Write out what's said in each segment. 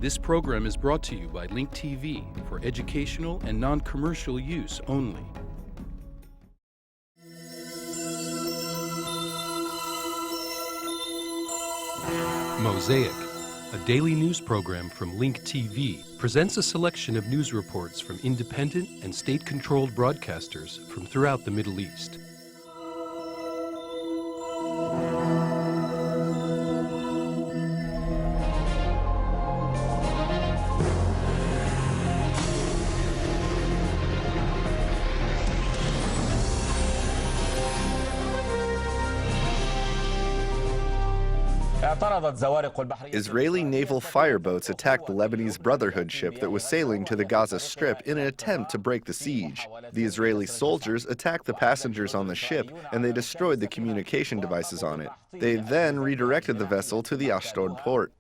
This program is brought to you by Link TV for educational and non-commercial use only. Mosaic, a daily news program from Link TV, presents a selection of news reports from independent and state-controlled broadcasters from throughout the Middle East. Israeli naval fireboats attacked the Lebanese Brotherhood ship that was sailing to the Gaza Strip in an attempt to break the siege. The Israeli soldiers attacked the passengers on the ship and they destroyed the communication devices on it. They then redirected the vessel to the Ashdod port.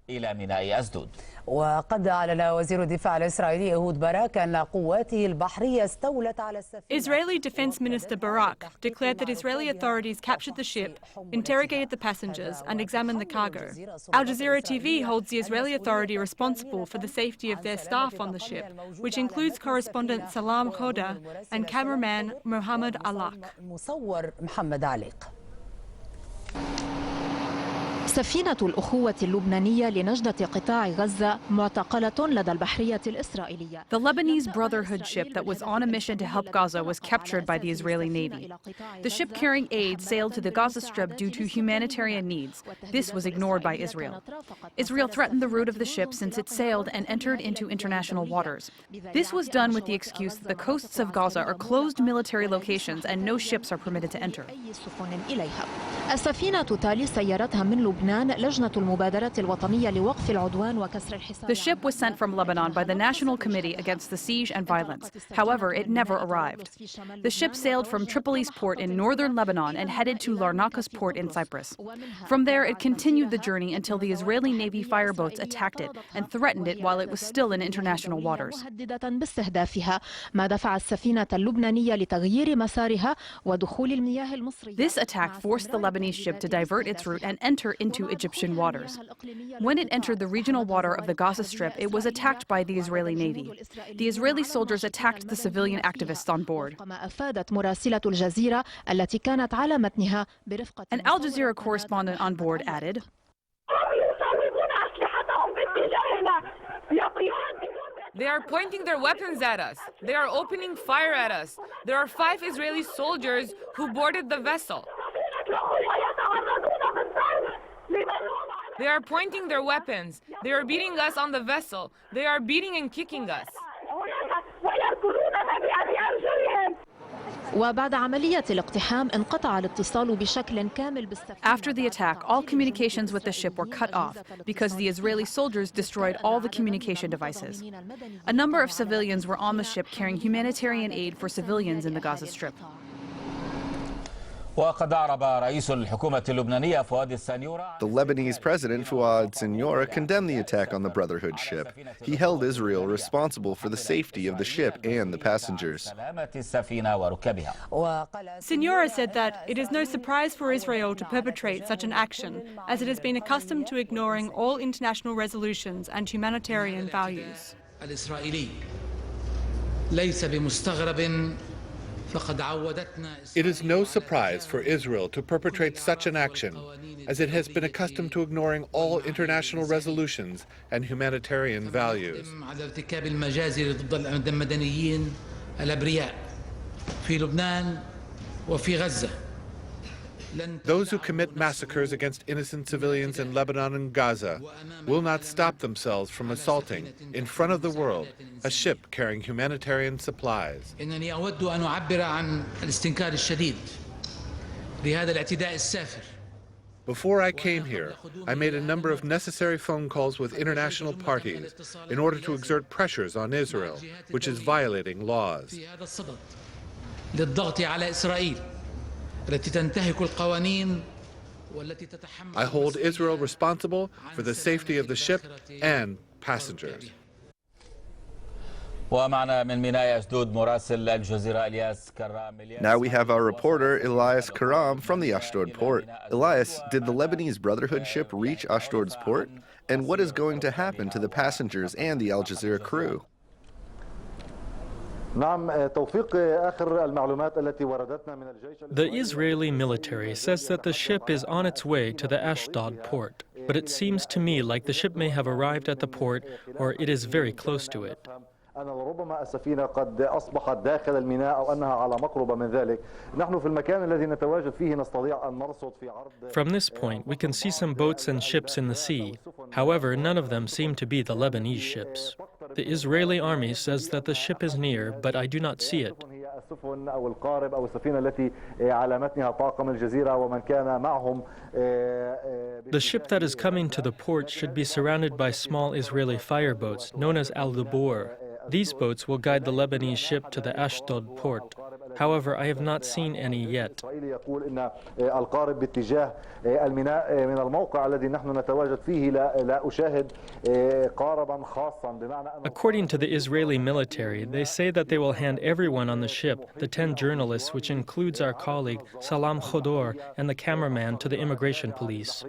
وقد أعلن وزير الدفاع الإسرائيلي إهود باراك أن قواته البحرية استولت على السفينة. Israeli Defense Minister Barak declared that Israeli authorities captured the ship, interrogated the passengers, and examined the cargo. Al Jazeera TV holds the Israeli authority responsible for the safety of their staff on the ship, which includes correspondent Salam Khoda and cameraman Mohammed Alak. سفينة الأخوة اللبنانية لنجدة قطاع غزة معتقلة لدى البحرية الإسرائيلية. The Lebanese Brotherhood ship that was on a mission to help Gaza was captured by the Israeli Navy. The ship carrying aid sailed to the Gaza Strip due to humanitarian needs. This was ignored by Israel. Israel threatened the route of the ship since it sailed and entered into international waters. This was done with the excuse that the coasts of Gaza are closed military locations and no ships are permitted to enter. السفينة تالي سيارتها من لبنان لجنة المبادرة الوطنية لوقف العدوان وكسر الحصار. The ship was sent from Lebanon by the National Committee Against the Siege and Violence. However, it never arrived. The ship sailed from Tripolis port in northern Lebanon and headed to Larnaca's port in Cyprus. From there, it continued the journey until the Israeli Navy fireboats attacked it and threatened it while it was still in international waters. ما دفع السفينة اللبنانية لتغيير مسارها ودخول المياه المصرية. This attack forced the Lebanese ship to divert its route and enter into Egyptian waters. When it entered the regional water of the Gaza Strip, it was attacked by the Israeli Navy. The Israeli soldiers attacked the civilian activists on board. An Al Jazeera correspondent on board added, "They are pointing their weapons at us. They are opening fire at us. There are 5 Israeli soldiers who boarded the vessel. They are pointing their weapons. They are beating us on the vessel. They are beating and kicking us." وبعد عملية الاقتحام انقطع الاتصال بشكل كامل بالسفينة. After the attack, all communications with the ship were cut off because the Israeli soldiers destroyed all the communication devices. A number of civilians were on the ship carrying humanitarian aid for civilians in the Gaza Strip. The Lebanese president, Fuad Signora, condemned the attack on the Brotherhood ship. He held Israel responsible for the safety of the ship and the passengers. Signora said that it is no surprise for Israel to perpetrate such an action, as it has been accustomed to ignoring all international resolutions and humanitarian values. It is no surprise for Israel to perpetrate such an action, as it has been accustomed to ignoring all international resolutions and humanitarian values. Those who commit massacres against innocent civilians in Lebanon and Gaza will not stop themselves from assaulting, in front of the world, a ship carrying humanitarian supplies. Before I came here, I made a number of necessary phone calls with international parties in order to exert pressures on Israel, which is violating laws. I hold Israel responsible for the safety of the ship and passengers. Now we have our reporter Elias Karam from the Ashdod port. Elias, did the Lebanese Brotherhood ship reach Ashdod's port? And what is going to happen to the passengers and the Al Jazeera crew? The Israeli military says that the ship is on its way to the Ashdod port, but it seems to me like the ship may have arrived at the port or it is very close to it. From this point, we can see some boats and ships in the sea. However, none of them seem to be the Lebanese ships. The Israeli army says that the ship is near, but I do not see it. The ship that is coming to the port should be surrounded by small Israeli fireboats known as Al-Dubur. These boats will guide the Lebanese ship to the Ashdod port. However, I have not seen any yet. According to the Israeli military, they say that they will hand everyone on the ship, the 10 journalists, which includes our colleague Salam Khodor, and the cameraman, to the immigration police.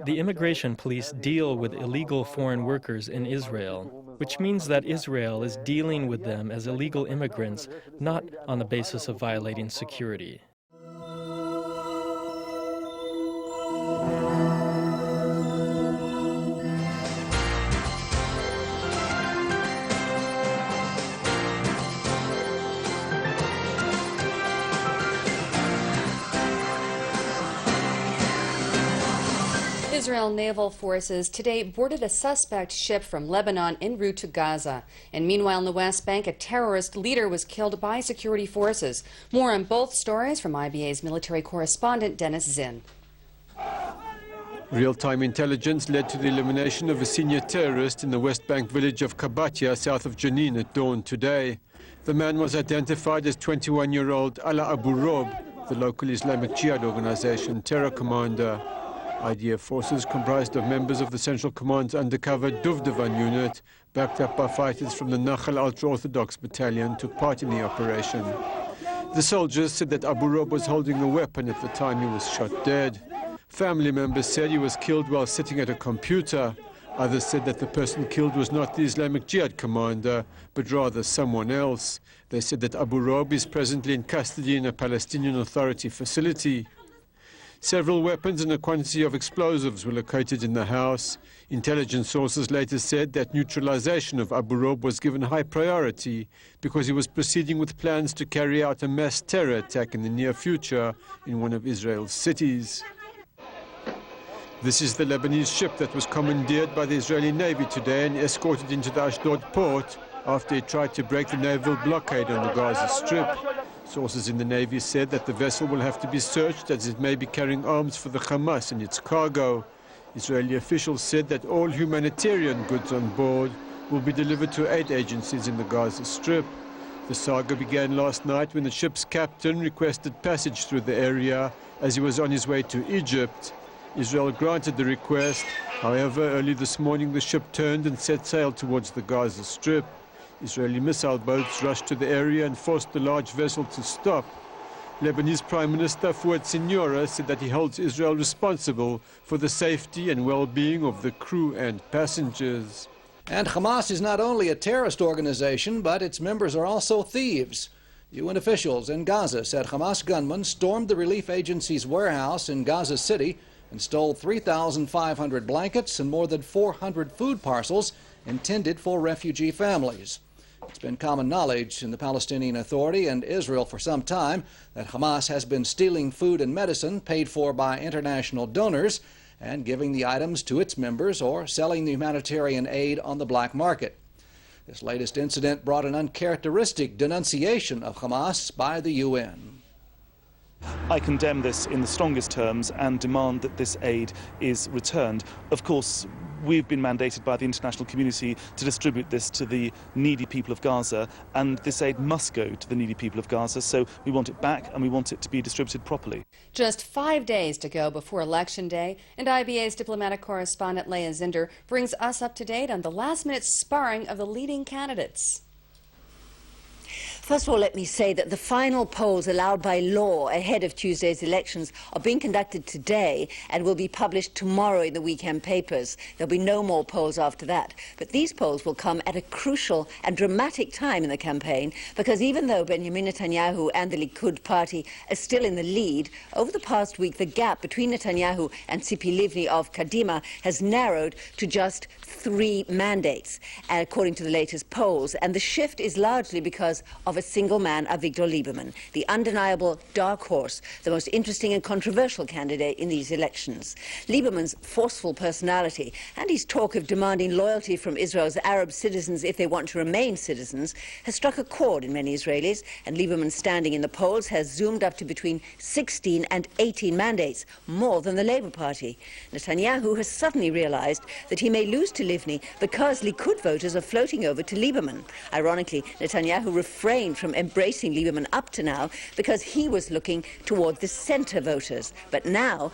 The immigration police deal with illegal foreign workers in Israel, which means that Israel is dealing with them as illegal immigrants, not on the basis of violating security. Israel naval forces today boarded a suspect ship from Lebanon en route to Gaza. And meanwhile, in the West Bank, a terrorist leader was killed by security forces. More on both stories from IBA's military correspondent Dennis Zinn. Real-time intelligence led to the elimination of a senior terrorist in the West Bank village of Qabatia, south of Jenin, at dawn today. The man was identified as 21-year-old Ala Abu Rob, the local Islamic Jihad organization terror commander. IDF forces comprised of members of the Central Command's undercover Duvdevan unit, backed up by fighters from the Nachal ultra-Orthodox battalion, took part in the operation. The soldiers said that Abu Rob was holding a weapon at the time he was shot dead. Family members said he was killed while sitting at a computer. Others said that the person killed was not the Islamic Jihad commander, but rather someone else. They said that Abu Rob is presently in custody in a Palestinian Authority facility. Several weapons and a quantity of explosives were located in the house. Intelligence sources later said that neutralization of Abu Rob was given high priority because he was proceeding with plans to carry out a mass terror attack in the near future in one of Israel's cities. This is the Lebanese ship that was commandeered by the Israeli Navy today and escorted into the Ashdod port after it tried to break the naval blockade on the Gaza Strip. Sources in the Navy said that the vessel will have to be searched as it may be carrying arms for the Hamas and its cargo. Israeli officials said that all humanitarian goods on board will be delivered to aid agencies in the Gaza Strip. The saga began last night when the ship's captain requested passage through the area as he was on his way to Egypt. Israel granted the request. However, early this morning the ship turned and set sail towards the Gaza Strip. Israeli missile boats rushed to the area and forced the large vessel to stop. Lebanese Prime Minister Fouad Siniora said that he holds Israel responsible for the safety and well-being of the crew and passengers. And Hamas is not only a terrorist organization, but its members are also thieves. UN officials in Gaza said Hamas gunmen stormed the relief agency's warehouse in Gaza City and stole 3,500 blankets and more than 400 food parcels intended for refugee families. It's been common knowledge in the Palestinian Authority and Israel for some time that Hamas has been stealing food and medicine paid for by international donors and giving the items to its members or selling the humanitarian aid on the black market. This latest incident brought an uncharacteristic denunciation of Hamas by the UN. I condemn this in the strongest terms and demand that this aid is returned. Of course, we've been mandated by the international community to distribute this to the needy people of Gaza, and this aid must go to the needy people of Gaza, so we want it back and we want it to be distributed properly. Just 5 days to go before Election Day, and IBA's diplomatic correspondent Leah Zinder brings us up to date on the last-minute sparring of the leading candidates. First of all, let me say that the final polls allowed by law ahead of Tuesday's elections are being conducted today and will be published tomorrow in the weekend papers. There'll be no more polls after that. But these polls will come at a crucial and dramatic time in the campaign, because even though Benjamin Netanyahu and the Likud party are still in the lead, over the past week the gap between Netanyahu and Tzipi Livni of Kadima has narrowed to just 3 mandates, according to the latest polls. And the shift is largely because of a single man, Avigdor Lieberman, the undeniable dark horse, the most interesting and controversial candidate in these elections. Lieberman's forceful personality and his talk of demanding loyalty from Israel's Arab citizens if they want to remain citizens has struck a chord in many Israelis, and Lieberman's standing in the polls has zoomed up to between 16 and 18 mandates, more than the Labour Party. Netanyahu has suddenly realized that he may lose to Livni because Likud voters are floating over to Lieberman. Ironically, Netanyahu refrained from embracing Lieberman up to now because he was looking toward the centre voters. But now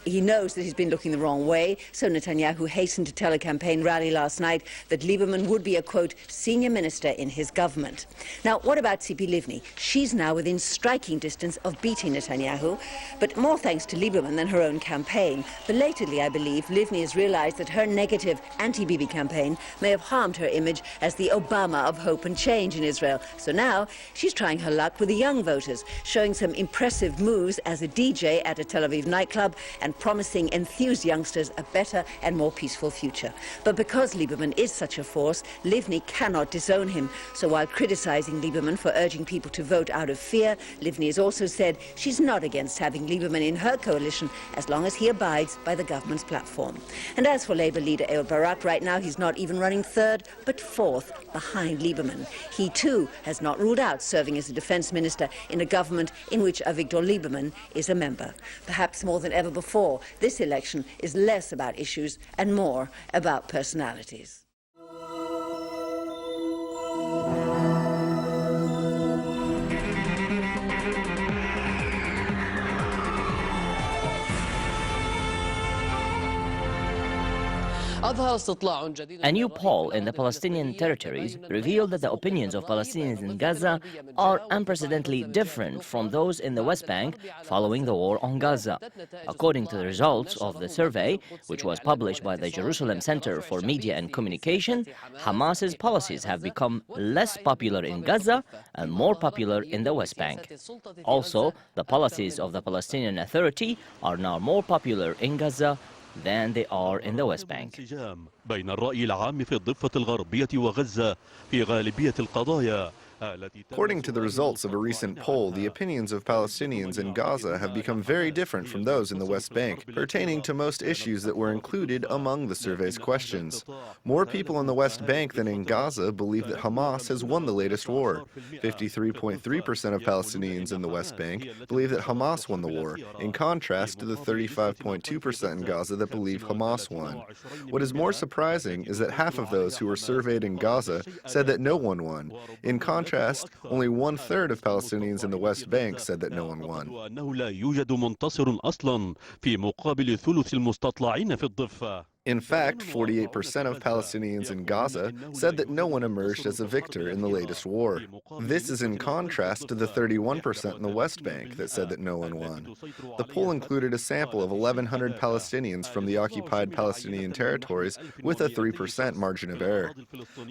he knows that he's been looking the wrong way, so Netanyahu hastened to tell a campaign rally last night that Lieberman would be a, quote, senior minister in his government. Now, what about Tzipi Livni? She's now within striking distance of beating Netanyahu, but more thanks to Lieberman than her own campaign. Belatedly, I believe, Livni has realized that her negative anti-Bibi campaign may have harmed her image as the Obama of hope and change in Israel. So now she's trying her luck with the young voters, showing some impressive moves as a DJ at a Tel Aviv nightclub and promising enthused youngsters a better and more peaceful future. But because Lieberman is such a force, Livni cannot disown him. So while criticizing Lieberman for urging people to vote out of fear, Livni has also said she's not against having Lieberman in her coalition as long as he abides by the government's platform. And as for Labour leader Ehud Barak, right now he's not even running third, but fourth behind Lieberman. He too has not ruled out serving as a defense minister in a government in which Avigdor Lieberman is a member. Perhaps more than ever before, this election is less about issues and more about personalities. A new poll in the Palestinian territories revealed that the opinions of Palestinians in Gaza are unprecedentedly different from those in the West Bank following the war on Gaza. According to the results of the survey, which was published by the Jerusalem Center for Media and Communication, Hamas's policies have become less popular in Gaza and more popular in the West Bank. Also, the policies of the Palestinian Authority are now more popular in Gaza than they are in the West Bank. بين الرأي العام في الضفة الغربية وغزة في غالبية القضايا. According to the results of a recent poll, the opinions of Palestinians in Gaza have become very different from those in the West Bank, pertaining to most issues that were included among the survey's questions. More people in the West Bank than in Gaza believe that Hamas has won the latest war. 53.3% of Palestinians in the West Bank believe that Hamas won the war, in contrast to the 35.2% in Gaza that believe Hamas won. What is more surprising is that half of those who were surveyed in Gaza said that no one won. In contrast, only 1/3 of Palestinians in the West Bank said that no one won. In fact, 48% of Palestinians in Gaza said that no one emerged as a victor in the latest war. This is in contrast to the 31% in the West Bank that said that no one won. The poll included a sample of 1,100 Palestinians from the occupied Palestinian territories with a 3% margin of error.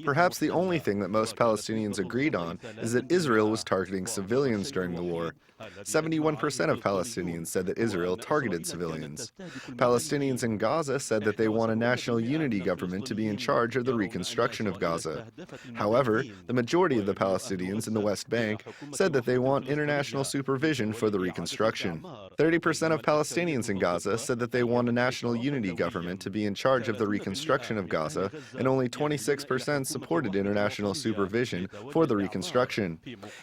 Perhaps the only thing that most Palestinians agreed on is that Israel was targeting civilians during the war. 71% of Palestinians said that Israel targeted civilians. Palestinians in Gaza said that they want a national unity government to be in charge of the reconstruction of Gaza. However, the majority of the Palestinians in the West Bank said that they want international supervision for the reconstruction. 30% of Palestinians in Gaza said that they want a national unity government to be in charge of the reconstruction of Gaza, and only 26% supported international supervision for the reconstruction.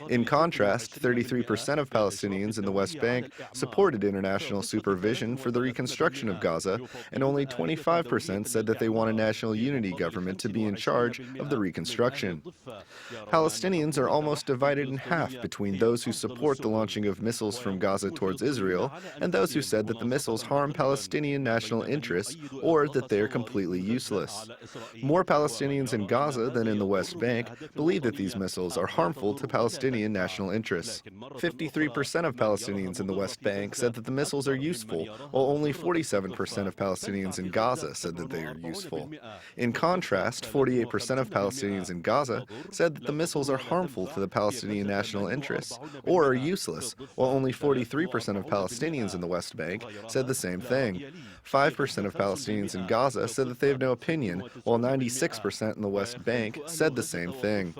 In contrast, 33% of Palestinians in the West Bank supported international supervision for the reconstruction of Gaza, and only 25% 25% said that they want a national unity government to be in charge of the reconstruction. Palestinians are almost divided in half between those who support the launching of missiles from Gaza towards Israel and those who said that the missiles harm Palestinian national interests or that they are completely useless. More Palestinians in Gaza than in the West Bank believe that these missiles are harmful to Palestinian national interests. 53% of Palestinians in the West Bank said that the missiles are useful, while only 47% of Palestinians in Gaza said that they are useful. In contrast, 48% of Palestinians in Gaza said that the missiles are harmful to the Palestinian national interests or are useless, while only 43% of Palestinians in the West Bank said the same thing. 5% of Palestinians in Gaza said that they have no opinion, while 96% in the West Bank said the same thing.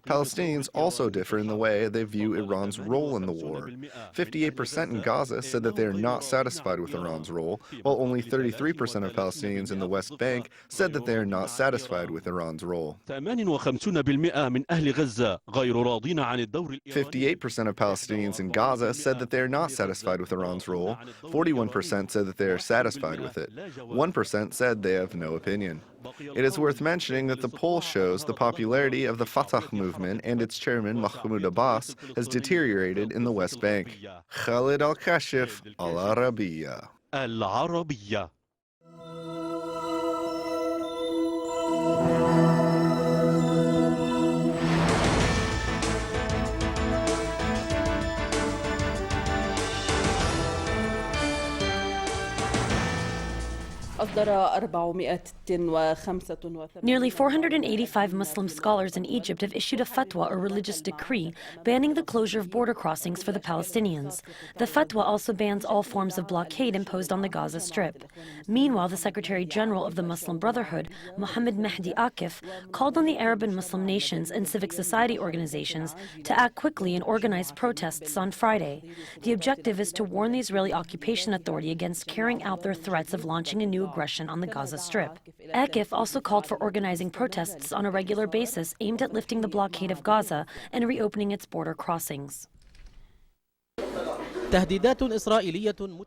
Palestinians also differ in the way they view Iran's role in the war. 58% in Gaza said that they are not satisfied with Iran's role, while only 33% of Palestinians in the West Bank said that they are not satisfied with Iran's role. 58% of Palestinians in Gaza said that they are not satisfied with Iran's role. 41% said that they are satisfied with it. 1% said they have no opinion. It is worth mentioning that the poll shows the popularity of the Fatah movement and its chairman Mahmoud Abbas has deteriorated in the West Bank. Khalid Al-Kashif, Al-Arabiya. Al-Arabiya. Nearly 485 Muslim scholars in Egypt have issued a fatwa, or religious decree, banning the closure of border crossings for the Palestinians. The fatwa also bans all forms of blockade imposed on the Gaza Strip. Meanwhile, the Secretary General of the Muslim Brotherhood, Mohammed Mahdi Akif, called on the Arab and Muslim nations and civic society organizations to act quickly and organize protests on Friday. The objective is to warn the Israeli Occupation Authority against carrying out their threats of launching a new aggression on the Gaza Strip. Akif also called for organizing protests on a regular basis aimed at lifting the blockade of Gaza and reopening its border crossings.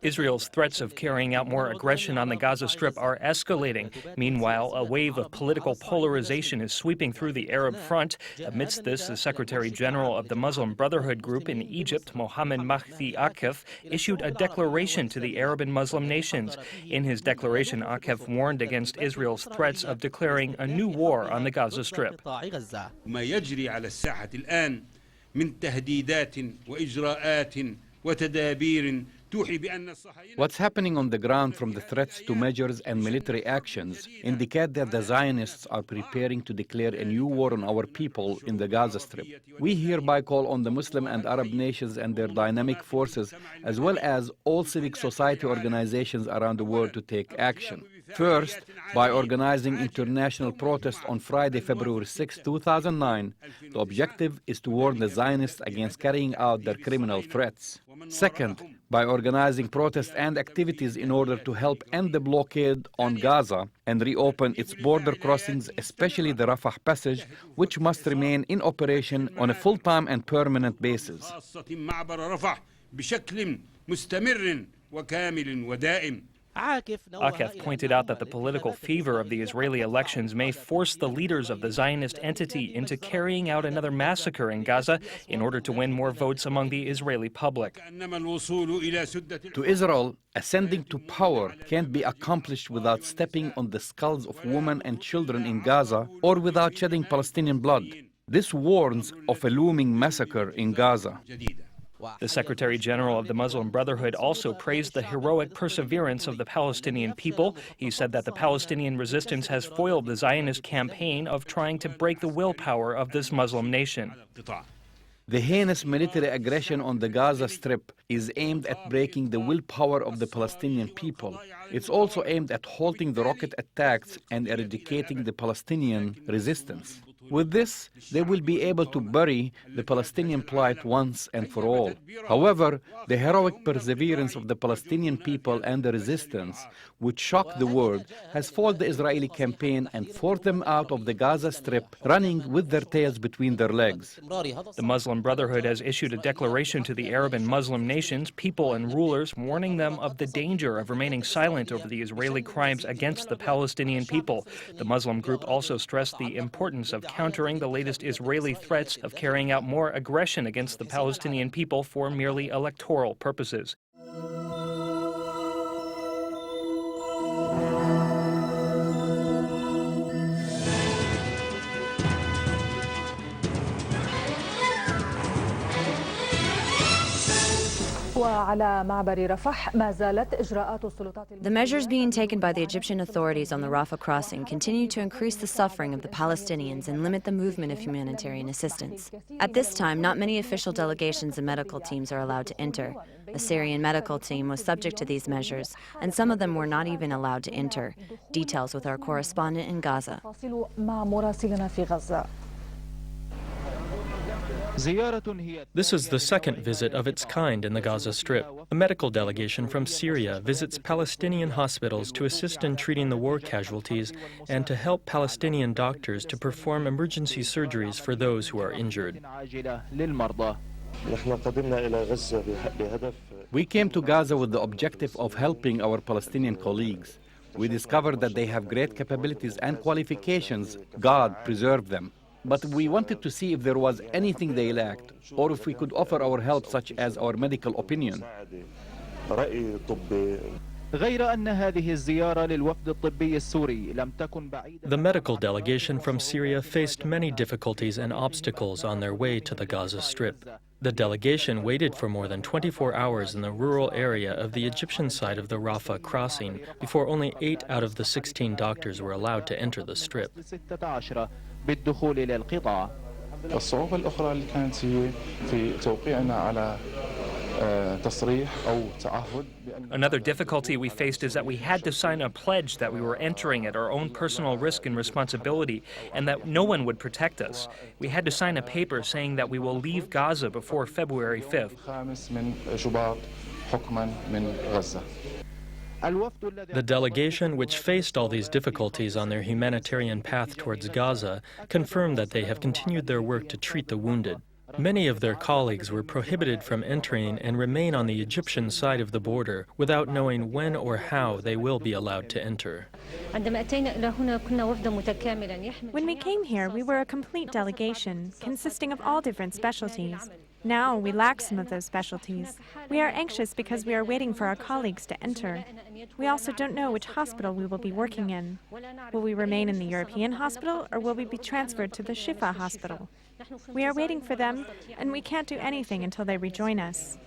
Israel's threats of carrying out more aggression on the Gaza Strip are escalating. Meanwhile, a wave of political polarization is sweeping through the Arab front. Amidst this, the Secretary General of the Muslim Brotherhood group in Egypt, Mohammed Mahdi Akif, issued a declaration to the Arab and Muslim nations. In his declaration, Akif warned against Israel's threats of declaring a new war on the Gaza Strip. What's happening on the ground, from the threats to measures and military actions, indicate that the Zionists are preparing to declare a new war on our people in the Gaza Strip. We hereby call on the Muslim and Arab nations and their dynamic forces, as well as all civic society organizations around the world, to take action. First, by organizing international protests on Friday, February 6, 2009, the objective is to warn the Zionists against carrying out their criminal threats. Second, by organizing protests and activities in order to help end the blockade on Gaza and reopen its border crossings, especially the Rafah passage, which must remain in operation on a full-time and permanent basis. Akif pointed out that the political fever of the Israeli elections may force the leaders of the Zionist entity into carrying out another massacre in Gaza in order to win more votes among the Israeli public. To Israel, ascending to power can't be accomplished without stepping on the skulls of women and children in Gaza or without shedding Palestinian blood. This warns of a looming massacre in Gaza. The Secretary General of the Muslim Brotherhood also praised the heroic perseverance of the Palestinian people. He said that the Palestinian resistance has foiled the Zionist campaign of trying to break the willpower of this Muslim nation. The heinous military aggression on the Gaza Strip is aimed at breaking the willpower of the Palestinian people. It's also aimed at halting the rocket attacks and eradicating the Palestinian resistance. With this, they will be able to bury the Palestinian plight once and for all. However, the heroic perseverance of the Palestinian people and the resistance, which shocked the world, has foiled the Israeli campaign and forced them out of the Gaza Strip, running with their tails between their legs. The Muslim Brotherhood has issued a declaration to the Arab and Muslim nations, people and rulers, warning them of the danger of remaining silent over the Israeli crimes against the Palestinian people. The Muslim group also stressed the importance of countering the latest Israeli threats of carrying out more aggression against the Palestinian people for merely electoral purposes. The measures being taken by the Egyptian authorities on the Rafah crossing continue to increase the suffering of the Palestinians and limit the movement of humanitarian assistance. At this time, not many official delegations and medical teams are allowed to enter. The Syrian medical team was subject to these measures, and some of them were not even allowed to enter. Details with our correspondent in Gaza. This is the second visit of its kind in the Gaza Strip. A medical delegation from Syria visits Palestinian hospitals to assist in treating the war casualties and to help Palestinian doctors to perform emergency surgeries for those who are injured. We came to Gaza with the objective of helping our Palestinian colleagues. We discovered that they have great capabilities and qualifications. God preserve them. But we wanted to see if there was anything they lacked, or if we could offer our help, such as our medical opinion. The medical delegation from Syria faced many difficulties and obstacles on their way to the Gaza Strip. The delegation waited for more than 24 hours in the rural area of the Egyptian side of the Rafah crossing before only 8 out of the 16 doctors were allowed to enter the strip. بالدخول إلى القطاع. الصعوبة الأخرى اللي كانت هي في توقيعنا على تصريح أو تعهد. Another difficulty we faced is that we had to sign a pledge that we were entering at our own personal risk and responsibility and that no one would protect us. We had to sign a paper saying that we will leave Gaza before February 5th. The delegation, which faced all these difficulties on their humanitarian path towards Gaza, confirmed that they have continued their work to treat the wounded. Many of their colleagues were prohibited from entering and remain on the Egyptian side of the border without knowing when or how they will be allowed to enter. When we came here, we were a complete delegation, consisting of all different specialties. Now we lack some of those specialties. We are anxious because we are waiting for our colleagues to enter. We also don't know which hospital we will be working in. Will we remain in the European hospital or will we be transferred to the Shifa hospital? We are waiting for them, and we can't do anything until they rejoin us.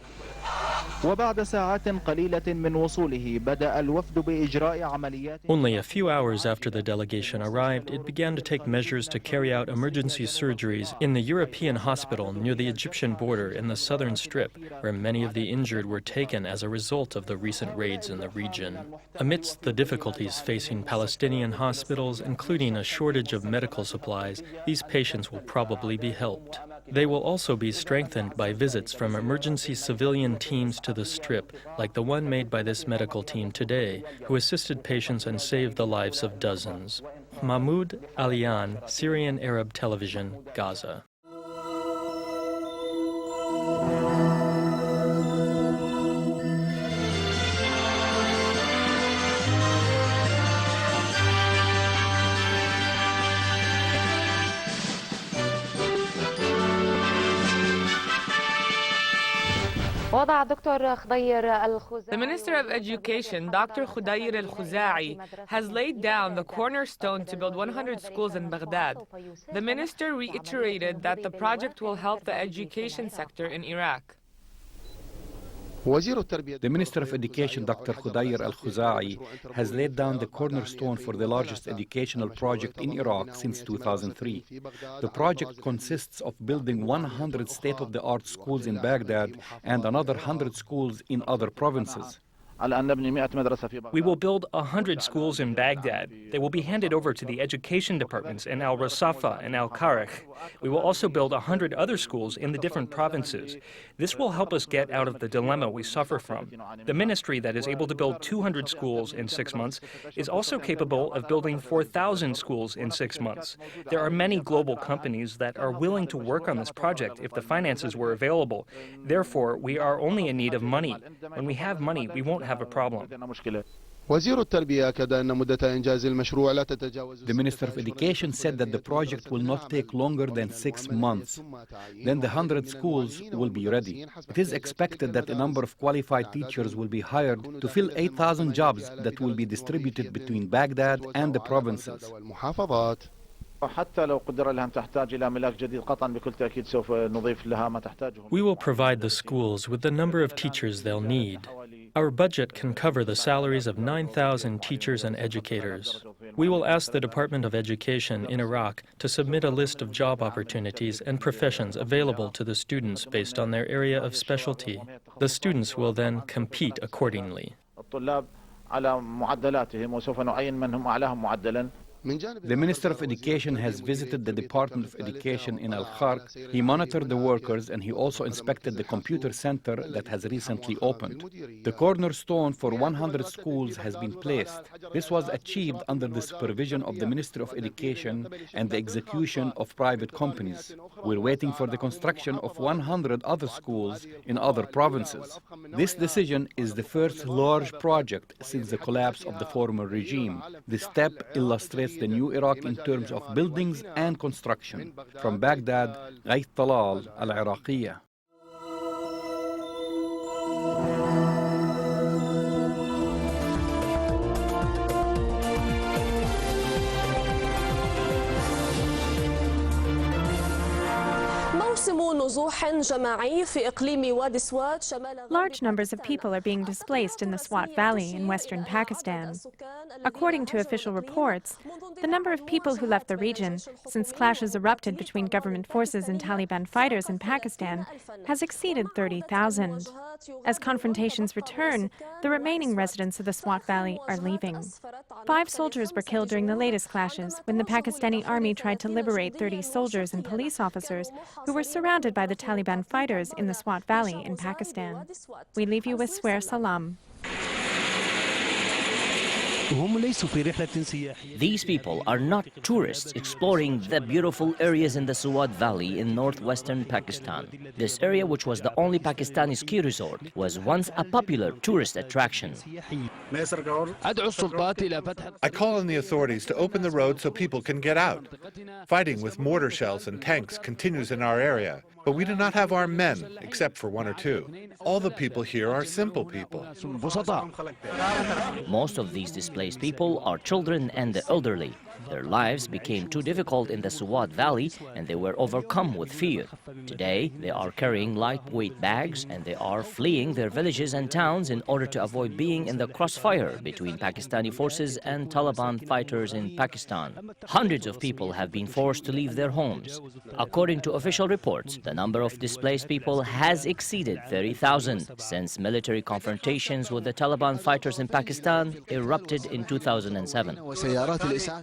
Only a few hours after the delegation arrived, it began to take measures to carry out emergency surgeries in the European hospital near the Egyptian border in the southern strip, where many of the injured were taken as a result of the recent raids in the region. Amidst the difficulties facing Palestinian hospitals, including a shortage of medical supplies, these patients will probably be helped. They will also be strengthened by visits from emergency civilian teams to the strip, like the one made by this medical team today, who assisted patients and saved the lives of dozens. Mahmoud Alian, Syrian Arab Television, Gaza. The Minister of Education, Dr. Khudayr al-Khuza'i, has laid down the cornerstone to build 100 schools in Baghdad. The minister reiterated that the project will help the education sector in Iraq. The Minister of Education, Dr. Khudayr al-Khuza'i, has laid down the cornerstone for the largest educational project in Iraq since 2003. The project consists of building 100 state-of-the-art schools in Baghdad and another 100 schools in other provinces. We will build 100 schools in Baghdad. They will be handed over to the education departments in Al-Rasafa and Al-Qaraq. We will also build 100 other schools in the different provinces. This will help us get out of the dilemma we suffer from. The ministry that is able to build 200 schools in 6 months is also capable of building 4,000 schools in 6 months. There are many global companies that are willing to work on this project if the finances were available. Therefore, we are only in need of money. When we have money, we won't have a problem. The Minister of Education said that the project will not take longer than 6 months. Then the 100 schools will be ready. It is expected that a number of qualified teachers will be hired to fill 8,000 jobs that will be distributed between Baghdad and the provinces. We will provide the schools with the number of teachers they'll need. Our budget can cover the salaries of 9,000 teachers and educators. We will ask the Department of Education in Iraq to submit a list of job opportunities and professions available to the students based on their area of specialty. The students will then compete accordingly. The Minister of Education has visited the Department of Education in Al-Kharq. He monitored the workers and he also inspected the computer center that has recently opened. The cornerstone for 100 schools has been placed. This was achieved under the supervision of the Ministry of Education and the execution of private companies. We're waiting for the construction of 100 other schools in other provinces. This decision is the first large project since the collapse of the former regime. This step illustrates the new Iraq in terms of buildings and construction. From Baghdad, Talal, Al-Iraqiya. Large numbers of people are being displaced in the Swat Valley in western Pakistan. According to official reports, the number of people who left the region since clashes erupted between government forces and Taliban fighters in Pakistan has exceeded 30,000. As confrontations return, the remaining residents of the Swat Valley are leaving. 5 soldiers were killed during the latest clashes when the Pakistani army tried to liberate 30 soldiers and police officers who were surrounded by the Taliban fighters in the Swat Valley in Pakistan. We leave you with Swear Salam. These people are not tourists exploring the beautiful areas in the Swat Valley in northwestern Pakistan. This area, which was the only Pakistani ski resort, was once a popular tourist attraction. I call on the authorities to open the road so people can get out. Fighting with mortar shells and tanks continues in our area, but we do not have armed men, except for 1 or 2. All the people here are simple people. Most of these displaced people are children and the elderly. Their lives became too difficult in the Swat Valley and they were overcome with fear. Today, they are carrying lightweight bags and they are fleeing their villages and towns in order to avoid being in the crossfire between Pakistani forces and Taliban fighters in Pakistan. Hundreds of people have been forced to leave their homes. According to official reports, the number of displaced people has exceeded 30,000 since military confrontations with the Taliban fighters in Pakistan erupted in 2007.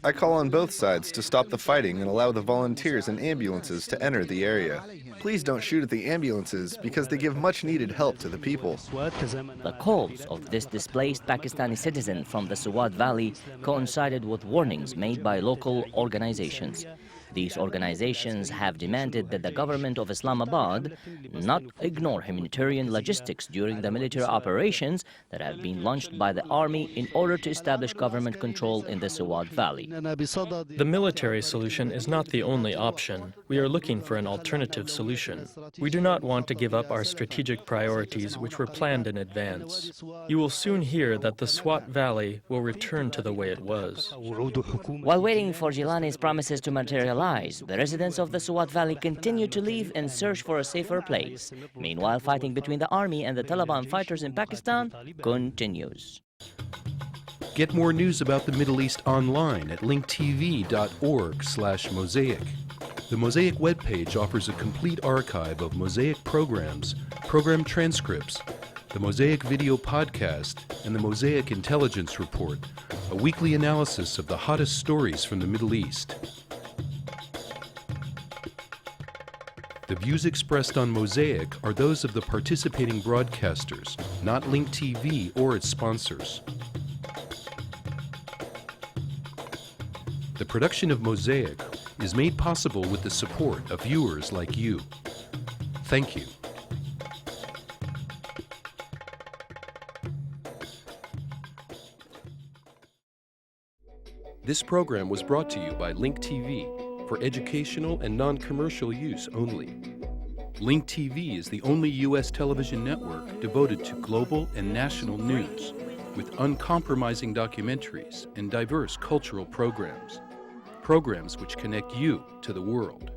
I call on both sides to stop the fighting and allow the volunteers and ambulances to enter the area. Please don't shoot at the ambulances because they give much needed help to the people. The calls of this displaced Pakistani citizen from the Swat Valley coincided with warnings made by local organizations. These organizations have demanded that the government of Islamabad not ignore humanitarian logistics during the military operations that have been launched by the army in order to establish government control in the Swat Valley. The military solution is not the only option. We are looking for an alternative solution. We do not want to give up our strategic priorities which were planned in advance. You will soon hear that the Swat Valley will return to the way it was. While waiting for Gilani's promises to materialize, the residents of the Swat Valley continue to leave and search for a safer place. Meanwhile, fighting between the army and the Taliban fighters in Pakistan continues. Get more news about the Middle East online at linktv.org/Mosaic. The Mosaic webpage offers a complete archive of Mosaic programs, program transcripts, the Mosaic Video Podcast, and the Mosaic Intelligence Report, a weekly analysis of the hottest stories from the Middle East. The views expressed on Mosaic are those of the participating broadcasters, not Link TV or its sponsors. The production of Mosaic is made possible with the support of viewers like you. Thank you. This program was brought to you by Link TV for educational and non-commercial use only. Link TV is the only U.S. television network devoted to global and national news, with uncompromising documentaries and diverse cultural programs. Programs which connect you to the world.